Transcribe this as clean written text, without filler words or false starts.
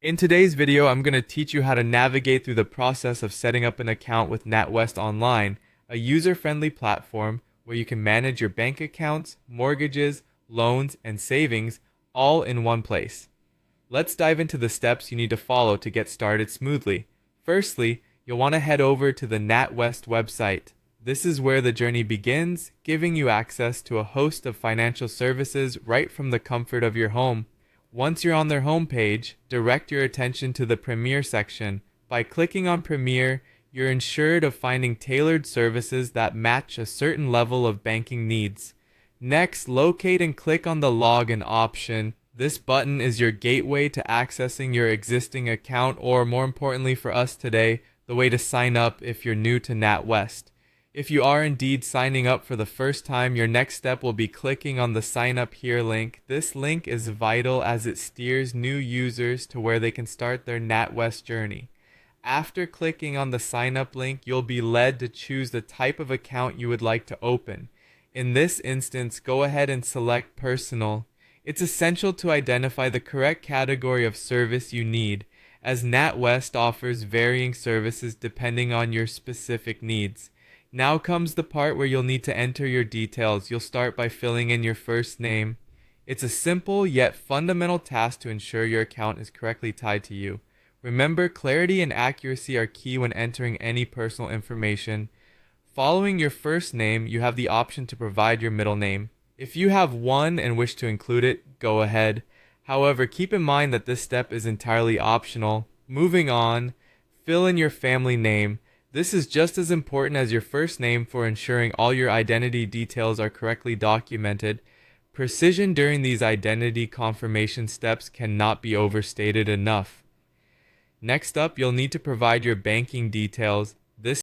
In today's video, I'm going to teach you how to navigate through the process of setting up an account with NatWest Online, a user-friendly platform where you can manage your bank accounts, mortgages, loans, and savings all in one place. Let's dive into the steps you need to follow to get started smoothly. Firstly, you'll want to head over to the NatWest website. This is where the journey begins, giving you access to a host of financial services right from the comfort of your home. Once you're on their homepage, direct your attention to the Premier section. By clicking on Premier, you're ensured of finding tailored services that match a certain level of banking needs. Next, locate and click on the Login option. This button is your gateway to accessing your existing account, or more importantly for us today, the way to sign up if you're new to NatWest. If you are indeed signing up for the first time, your next step will be clicking on the Sign Up Here link. This link is vital as it steers new users to where they can start their NatWest journey. After clicking on the Sign Up link, you'll be led to choose the type of account you would like to open. In this instance, go ahead and select Personal. It's essential to identify the correct category of service you need, as NatWest offers varying services depending on your specific needs. Now comes the part where you'll need to enter your details. You'll start by filling in your first name. It's a simple yet fundamental task to ensure your account is correctly tied to you. Remember, clarity and accuracy are key when entering any personal information. Following your first name, you have the option to provide your middle name. If you have one and wish to include it, go ahead. However, keep in mind that this step is entirely optional. Moving on, fill in your family name. This is just as important as your first name for ensuring all your identity details are correctly documented. Precision during these identity confirmation steps cannot be overstated enough. Next up, you'll need to provide your banking details.